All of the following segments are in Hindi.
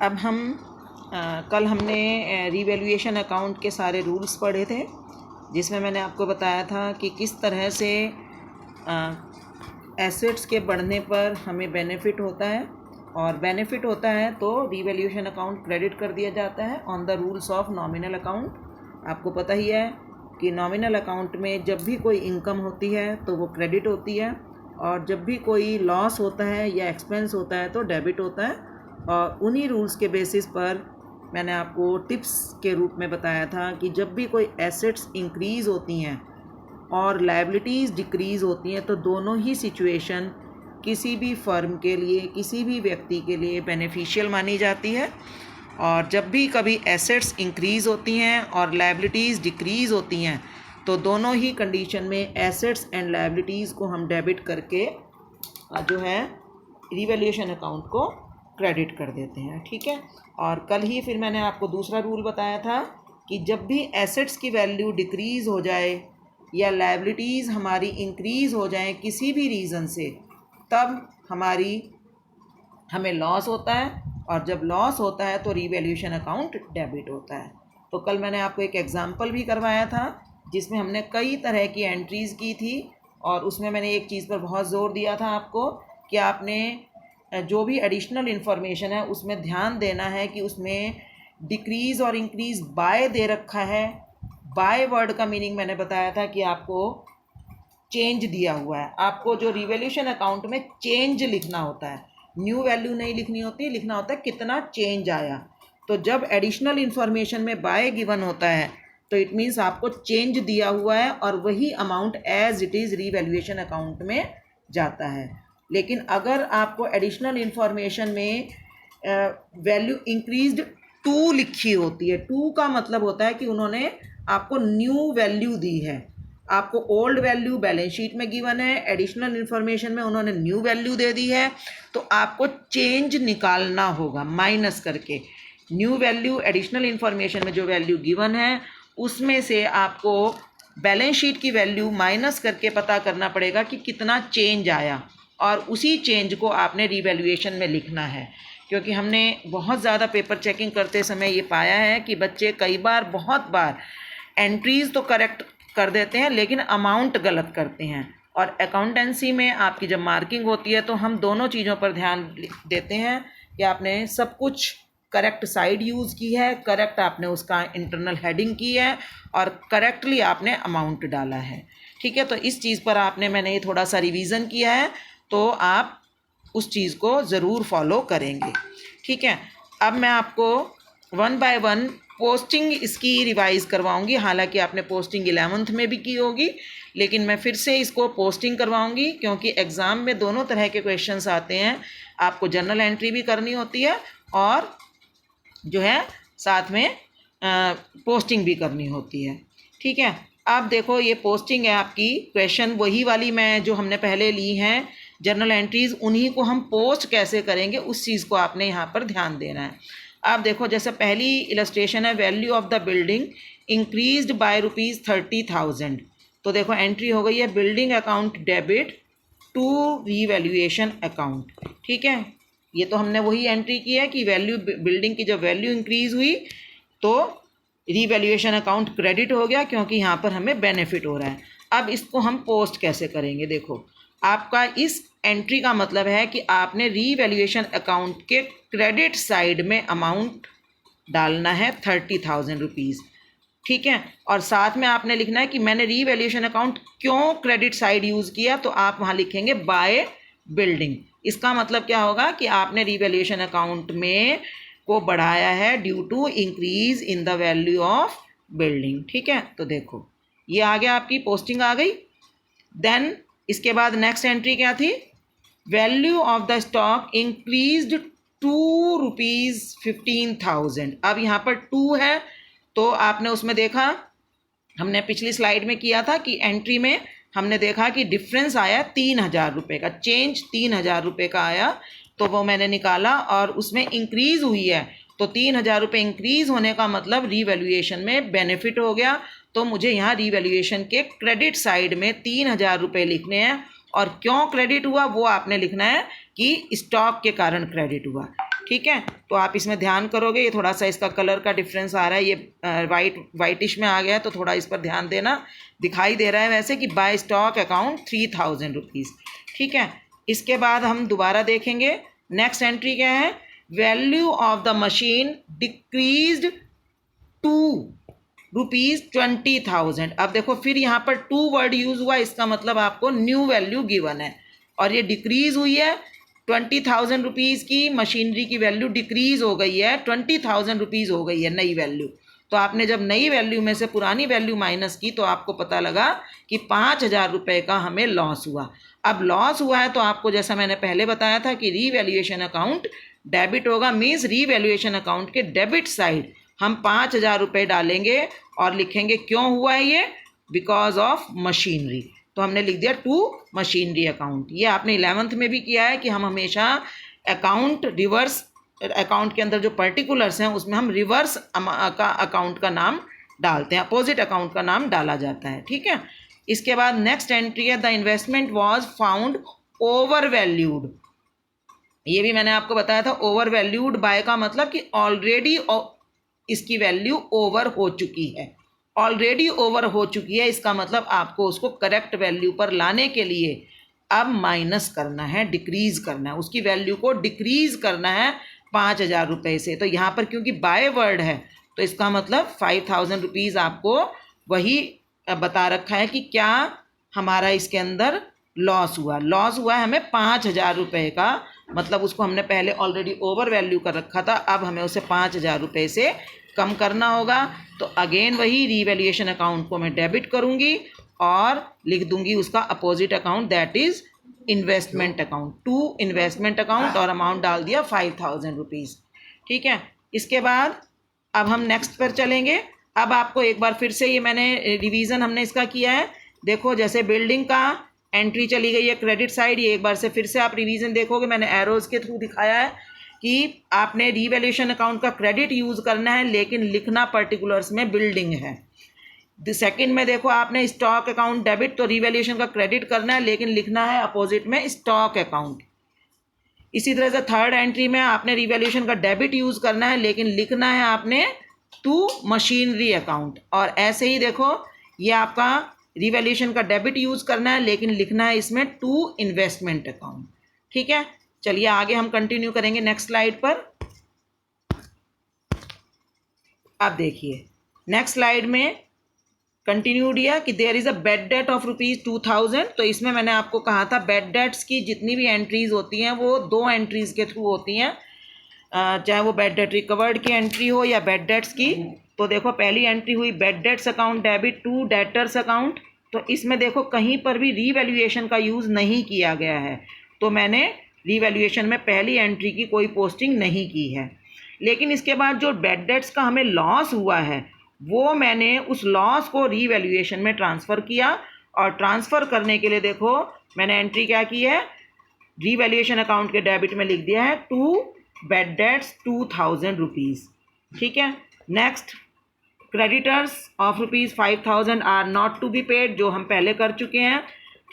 अब हम कल हमने रीवैल्यूएशन अकाउंट के सारे रूल्स पढ़े थे, जिसमें मैंने आपको बताया था कि किस तरह से एसेट्स के बढ़ने पर हमें बेनिफिट होता है, और बेनिफिट होता है तो रीवैल्यूएशन अकाउंट क्रेडिट कर दिया जाता है on the rules of nominal account. आपको पता ही है कि नॉमिनल अकाउंट में जब भी कोई इनकम होती है तो वो क्रेडिट होती है, और जब भी कोई लॉस होता है या एक्सपेंस होता है तो डेबिट होता है। और उन्हीं रूल्स के बेसिस पर मैंने आपको टिप्स के रूप में बताया था कि जब भी कोई एसेट्स इंक्रीज़ होती हैं और लायबिलिटीज़ डिक्रीज़ होती हैं तो दोनों ही सिचुएशन किसी भी फर्म के लिए, किसी भी व्यक्ति के लिए बेनिफिशियल मानी जाती है। और जब भी कभी एसेट्स इंक्रीज़ होती हैं और लायबिलिटीज़ डिक्रीज़ होती हैं तो दोनों ही कंडीशन में एसेट्स एंड लायबिलिटीज़ को हम डेबिट करके जो है रीवैल्यूएशन अकाउंट को क्रेडिट कर देते हैं। ठीक है। और कल ही फिर मैंने आपको दूसरा रूल बताया था कि जब भी एसेट्स की वैल्यू डिक्रीज़ हो जाए या लायबिलिटीज़ हमारी इंक्रीज़ हो जाए किसी भी रीज़न से, तब हमें लॉस होता है, और जब लॉस होता है तो रीवैल्यूएशन अकाउंट डेबिट होता है। तो कल मैंने आपको एक एग्ज़ाम्पल भी करवाया था जिसमें हमने कई तरह की एंट्रीज़ की थी, और उसमें मैंने एक चीज़ पर बहुत ज़ोर दिया था आपको कि आपने जो भी एडिशनल इन्फॉर्मेशन है उसमें ध्यान देना है कि उसमें डिक्रीज़ और इंक्रीज़ बाय दे रखा है। बाय वर्ड का मीनिंग मैंने बताया था कि आपको चेंज दिया हुआ है, आपको जो रिवैल्यूएशन अकाउंट में चेंज लिखना होता है, न्यू वैल्यू नहीं लिखनी होती, लिखना होता है कितना चेंज आया। तो जब एडिशनल इन्फॉर्मेशन में बाय गिवन होता है तो इट मीन्स आपको चेंज दिया हुआ है और वही amount as it is revaluation account में जाता है। लेकिन अगर आपको एडिशनल इन्फॉर्मेशन में वैल्यू इंक्रीज्ड टू लिखी होती है, टू का मतलब होता है कि उन्होंने आपको न्यू वैल्यू दी है। आपको ओल्ड वैल्यू बैलेंस शीट में गिवन है, एडिशनल इन्फॉर्मेशन में उन्होंने न्यू वैल्यू दे दी है, तो आपको चेंज निकालना होगा माइनस करके। न्यू वैल्यू एडिशनल इन्फॉर्मेशन में जो वैल्यू गिवन है उसमें से आपको बैलेंस शीट की वैल्यू माइनस करके पता करना पड़ेगा कि कितना चेंज आया, और उसी चेंज को आपने रीवैल्यूएशन में लिखना है। क्योंकि हमने बहुत ज़्यादा पेपर चेकिंग करते समय ये पाया है कि बच्चे कई बार, बहुत बार एंट्रीज़ तो करेक्ट कर देते हैं लेकिन अमाउंट गलत करते हैं। और अकाउंटेंसी में आपकी जब मार्किंग होती है तो हम दोनों चीज़ों पर ध्यान देते हैं कि आपने सब कुछ करेक्ट साइड यूज़ की है, करेक्ट आपने उसका इंटरनल हेडिंग की है, और करेक्टली आपने अमाउंट डाला है। ठीक है। तो इस चीज़ पर मैंने ये थोड़ा सा रिवीजन किया है, तो आप उस चीज़ को ज़रूर फॉलो करेंगे। ठीक है। अब मैं आपको वन बाय वन पोस्टिंग इसकी रिवाइज़ करवाऊंगी। हालांकि आपने पोस्टिंग 11th में भी की होगी, लेकिन मैं फिर से इसको पोस्टिंग करवाऊंगी क्योंकि एग्ज़ाम में दोनों तरह के क्वेश्चंस आते हैं। आपको जनरल एंट्री भी करनी होती है और जो है साथ में पोस्टिंग भी करनी होती है। ठीक है। अब देखो ये पोस्टिंग है आपकी, क्वेश्चन वही वाली मैं जो हमने पहले ली हैं जनरल एंट्रीज़, उन्हीं को हम पोस्ट कैसे करेंगे उस चीज़ को आपने यहाँ पर ध्यान देना है। आप देखो जैसे पहली इलस्ट्रेशन है, value of the building increased by ₹30,000। तो देखो एंट्री हो गई है building account debit to revaluation account. ठीक है। ये तो हमने वही एंट्री की है कि वैल्यू, बिल्डिंग की जब वैल्यू इंक्रीज़ हुई तो रीवैल्यूएशन अकाउंट क्रेडिट हो गया क्योंकि यहाँ पर हमें बेनिफिट हो रहा है। अब इसको हम पोस्ट कैसे करेंगे? देखो आपका इस एंट्री का मतलब है कि आपने रीवैल्यूएशन अकाउंट के क्रेडिट साइड में अमाउंट डालना है ₹30,000। ठीक है। और साथ में आपने लिखना है कि मैंने रीवैल्यूएशन अकाउंट क्यों क्रेडिट साइड यूज़ किया, तो आप वहाँ लिखेंगे बाय बिल्डिंग। इसका मतलब क्या होगा कि आपने रीवैल्यूएशन अकाउंट में को बढ़ाया है due to increase in the value of building. ठीक है। तो देखो ये आ गया, आपकी पोस्टिंग आ गई। देन इसके बाद नेक्स्ट एंट्री क्या थी? Value of the stock increased to ₹15,000। अब यहाँ पर टू है तो आपने उसमें देखा, हमने पिछली स्लाइड में किया था कि एंट्री में हमने देखा कि डिफरेंस आया ₹3,000 का, चेंज ₹3,000 का आया, तो वो मैंने निकाला और उसमें इंक्रीज़ हुई है। तो ₹3,000 इंक्रीज़ होने का मतलब रीवैल्यूएशन में बेनिफिट हो गया। तो मुझे यहाँ रीवैल्यूएशन के क्रेडिट साइड में ₹3,000 लिखने हैं, और क्यों क्रेडिट हुआ वो आपने लिखना है कि स्टॉक के कारण क्रेडिट हुआ। ठीक है, तो आप इसमें ध्यान करोगे, ये थोड़ा सा इसका कलर का डिफरेंस आ रहा है, ये वाइटिश में आ गया है, तो थोड़ा इस पर ध्यान देना। दिखाई दे रहा है वैसे कि बाय स्टॉक अकाउंट 3000 रुपीज़। ठीक है, इसके बाद हम दोबारा देखेंगे नेक्स्ट एंट्री क्या है, value of the machine decreased to ₹20,000। अब देखो फिर यहाँ पर टू वर्ड यूज़ हुआ, इसका मतलब आपको न्यू वैल्यू गिवन है और ये डिक्रीज़ हुई है। 20,000 रुपीज़ की मशीनरी की वैल्यू डिक्रीज़ हो गई है, 20,000 रुपीज़ हो गई है नई वैल्यू। तो आपने जब नई वैल्यू में से पुरानी वैल्यू माइनस की तो आपको पता लगा कि 5,000 रुपये का हमें लॉस हुआ। अब लॉस हुआ है तो आपको जैसा मैंने पहले बताया था कि रीवैल्यूएशन अकाउंट डेबिट होगा, मीन्स रीवैल्यूएशन अकाउंट के डेबिट साइड हम 5,000 रुपये डालेंगे और लिखेंगे क्यों हुआ है ये, बिकॉज ऑफ मशीनरी। तो हमने लिख दिया टू मशीनरी अकाउंट। ये आपने 11th में भी किया है कि हम हमेशा अकाउंट रिवर्स, अकाउंट के अंदर जो पर्टिकुलर्स हैं उसमें हम रिवर्स का अकाउंट का नाम डालते हैं, अपोजिट अकाउंट का नाम डाला जाता है। ठीक है, इसके बाद नेक्स्ट एंट्री है the investment was found over valued. ये भी मैंने आपको बताया था, ओवर वैल्यूड बाय का मतलब कि ऑलरेडी इसकी वैल्यू ओवर हो चुकी है, ऑलरेडी ओवर हो चुकी है, इसका मतलब आपको उसको करेक्ट वैल्यू पर लाने के लिए अब माइनस करना है, डिक्रीज करना है, उसकी वैल्यू को डिक्रीज करना है 5,000 रुपये से। तो यहाँ पर क्योंकि बाय वर्ड है तो इसका मतलब 5,000 रुपीज़ आपको वही बता रखा है कि क्या हमारा इसके अंदर लॉस हुआ है हमें 5,000 रुपये का, मतलब उसको हमने पहले ऑलरेडी ओवर वैल्यू कर रखा था, अब हमें उसे 5,000 रुपये से कम करना होगा। तो अगेन वही रीवैल्यूएशन अकाउंट को मैं डेबिट करूंगी और लिख दूंगी उसका opposite account, that is investment account, to investment account, और अमाउंट डाल दिया 5,000 रुपीज़। ठीक है, इसके बाद अब हम नेक्स्ट पर चलेंगे। अब आपको एक बार फिर से ये मैंने रिवीजन हमने इसका किया है। देखो जैसे बिल्डिंग का एंट्री चली गई है क्रेडिट साइड, ये एक बार से फिर से आप रिवीजन देखोगे, मैंने एरोज के थ्रू दिखाया है कि आपने रीवैल्यूएशन अकाउंट का क्रेडिट यूज़ करना है लेकिन लिखना पर्टिकुलर्स में बिल्डिंग है। सेकंड में देखो आपने स्टॉक अकाउंट डेबिट, तो रीवैल्यूएशन का क्रेडिट करना है लेकिन लिखना है अपोजिट में स्टॉक अकाउंट। इसी तरह से थर्ड एंट्री में आपने रीवैल्यूएशन का डेबिट यूज़ करना है लेकिन लिखना है आपने टू मशीनरी अकाउंट। और ऐसे ही देखो ये आपका रीवैल्यूएशन का डेबिट यूज़ करना है लेकिन लिखना है इसमें टू इन्वेस्टमेंट अकाउंट। ठीक है, चलिए आगे हम कंटिन्यू करेंगे नेक्स्ट स्लाइड पर। अब देखिए नेक्स्ट स्लाइड में कंटिन्यू दिया कि there is a bad debt of ₹2,000। तो इसमें मैंने आपको कहा था बैड डेट्स की जितनी भी एंट्रीज होती हैं वो दो एंट्रीज के थ्रू होती हैं, चाहे वो बैड डेट रिकवर्ड की एंट्री हो या बैड डेट्स की। तो देखो पहली एंट्री हुई bad debts account debit to debtors account. तो इसमें देखो कहीं पर भी रीवैल्यूएशन का यूज़ नहीं किया गया है, तो मैंने रीवैल्यूएशन में पहली एंट्री की कोई पोस्टिंग नहीं की है। लेकिन इसके बाद जो बैड डेट्स का हमें लॉस हुआ है वो मैंने उस लॉस को रीवैल्यूएशन में ट्रांसफ़र किया, और ट्रांसफ़र करने के लिए देखो मैंने एंट्री क्या की है, रीवैल्यूएशन अकाउंट के डेबिट में लिख दिया है टू बैड डेट्स 2,000 रुपीज़। ठीक है, next creditors of ₹5,000 are not to be paid, जो हम पहले कर चुके हैं।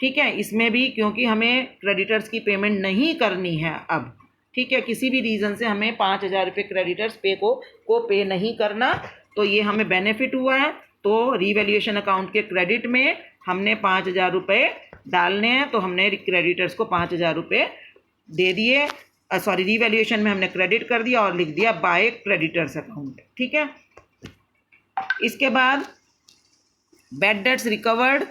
ठीक है, इसमें भी क्योंकि हमें क्रेडिटर्स की पेमेंट नहीं करनी है अब, ठीक है, किसी भी रीज़न से हमें 5,000 रुपये क्रेडिटर्स को पे नहीं करना, तो ये हमें बेनिफिट हुआ है। तो रीवैल्यूएशन अकाउंट के क्रेडिट में हमने 5,000 रुपये डालने हैं, तो हमने क्रेडिटर्स को 5,000 रुपये दे दिए, सॉरी रीवैल्यूएशन में हमने क्रेडिट कर दिया और लिख दिया बाय क्रेडिटर्स अकाउंट। ठीक है, इसके बाद बैड डेट्स रिकवर्ड।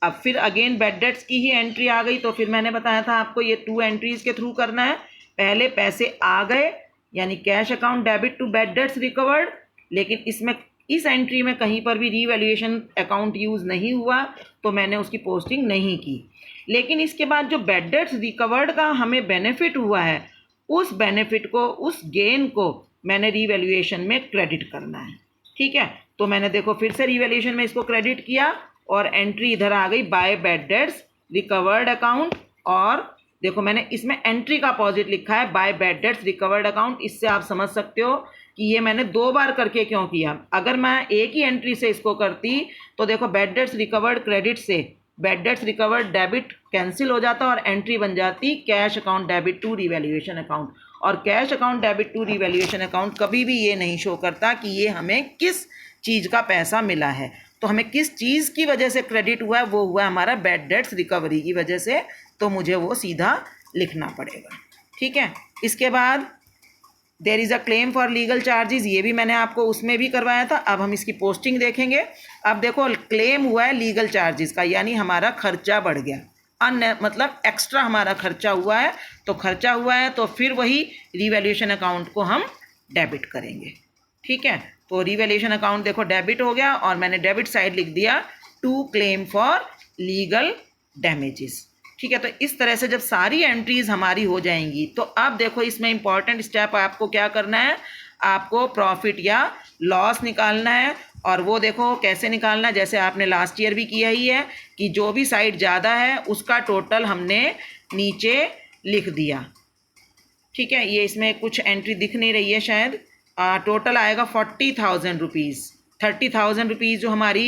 अब फिर अगेन बैड डेट्स की ही एंट्री आ गई, तो फिर मैंने बताया था आपको ये टू एंट्रीज के थ्रू करना है। पहले पैसे आ गए यानी cash account debit to bad debts recovered, लेकिन इसमें इस एंट्री में कहीं पर भी रीवैल्यूएशन अकाउंट यूज़ नहीं हुआ, तो मैंने उसकी पोस्टिंग नहीं की। लेकिन इसके बाद जो बैड डेट्स रिकवर्ड का हमें बेनिफिट हुआ है, उस बेनिफिट को, उस गेन को मैंने रीवैल्यूएशन में क्रेडिट करना है। ठीक है, तो मैंने देखो फिर से रीवैल्यूएशन में इसको क्रेडिट किया और एंट्री इधर आ गई by bad debts recovered account, और देखो मैंने इसमें एंट्री का अपोजिट लिखा है by bad debts recovered account. इससे आप समझ सकते हो कि ये मैंने दो बार करके क्यों किया। अगर मैं एक ही एंट्री से इसको करती तो देखो बैड डेट्स रिकवर्ड क्रेडिट से bad debts recovered debit cancel हो जाता और एंट्री बन जाती cash account debit to revaluation account, और cash account debit to revaluation account कभी भी ये नहीं शो करता कि ये हमें किस चीज़ का पैसा मिला है। तो हमें किस चीज़ की वजह से क्रेडिट हुआ है, वो हुआ हमारा बैड डेट्स रिकवरी की वजह से, तो मुझे वो सीधा लिखना पड़ेगा। ठीक है, इसके बाद there is a claim for legal charges, ये भी मैंने आपको उसमें भी करवाया था। अब हम इसकी पोस्टिंग देखेंगे। अब देखो क्लेम हुआ है लीगल चार्जेस का, यानी हमारा खर्चा बढ़ गया, मतलब एक्स्ट्रा हमारा खर्चा हुआ है। तो खर्चा हुआ है तो फिर वही रिवैल्यूएशन अकाउंट को हम डेबिट करेंगे। ठीक है, तो रिवैल्यूएशन अकाउंट देखो डेबिट हो गया और मैंने डेबिट साइड लिख दिया to claim for legal damages. ठीक है, तो इस तरह से जब सारी एंट्रीज हमारी हो जाएंगी तो अब देखो इसमें इंपॉर्टेंट स्टेप आपको क्या करना है, आपको प्रॉफिट या लॉस निकालना है। और वो देखो कैसे निकालना है, जैसे आपने लास्ट ईयर भी किया ही है कि जो भी साइड ज़्यादा है उसका टोटल हमने नीचे लिख दिया। ठीक है, ये इसमें कुछ एंट्री दिख नहीं रही है शायद। टोटल आएगा 40,000 रुपीज़। 30,000 रुपीज़ जो हमारी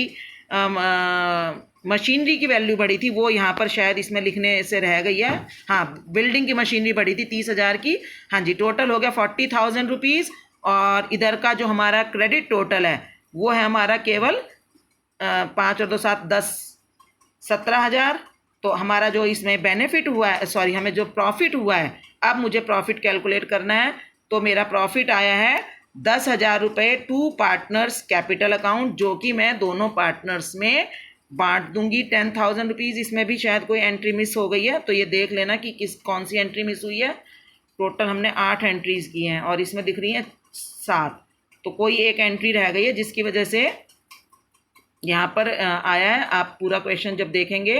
मशीनरी की वैल्यू बढ़ी थी वो यहाँ पर शायद इसमें लिखने से रह गई है। हाँ, बिल्डिंग की मशीनरी बढ़ी थी 30,000 की। हाँ जी, टोटल हो गया 40,000 रुपीज़। और इधर का जो हमारा क्रेडिट टोटल है वो है हमारा केवल 5 और 2 7 10 17,000। तो हमारा जो इसमें बेनिफिट हुआ है, सॉरी हमें जो प्रॉफिट हुआ है, अब मुझे प्रॉफिट कैलकुलेट करना है। तो मेरा प्रॉफिट आया है 10,000 रुपये टू पार्टनर्स कैपिटल अकाउंट, जो कि मैं दोनों पार्टनर्स में बांट दूंगी 10,000 रुपीज़। इसमें भी शायद कोई एंट्री मिस हो गई है, तो ये देख लेना कि कौन सी एंट्री मिस हुई है। टोटल हमने 8 एंट्रीज़ की हैं और इसमें दिख रही हैं 7, तो कोई एक एंट्री रह गई है जिसकी वजह से यहाँ पर आया है। आप पूरा क्वेश्चन जब देखेंगे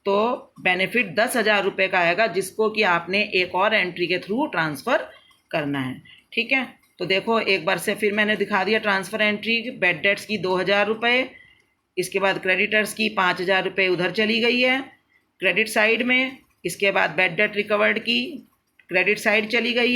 तो बेनिफिट 10,000 रुपये का आएगा, जिसको कि आपने एक और एंट्री के थ्रू ट्रांसफ़र करना है। ठीक है, तो देखो एक बार से फिर मैंने दिखा दिया ट्रांसफ़र एंट्री। बैड डेट्स की 2,000 रुपये, इसके बाद क्रेडिटर्स की 5,000 रुपये उधर चली गई है क्रेडिट साइड में। इसके बाद बैड डेट रिकवर्ड की क्रेडिट साइड चली गई है।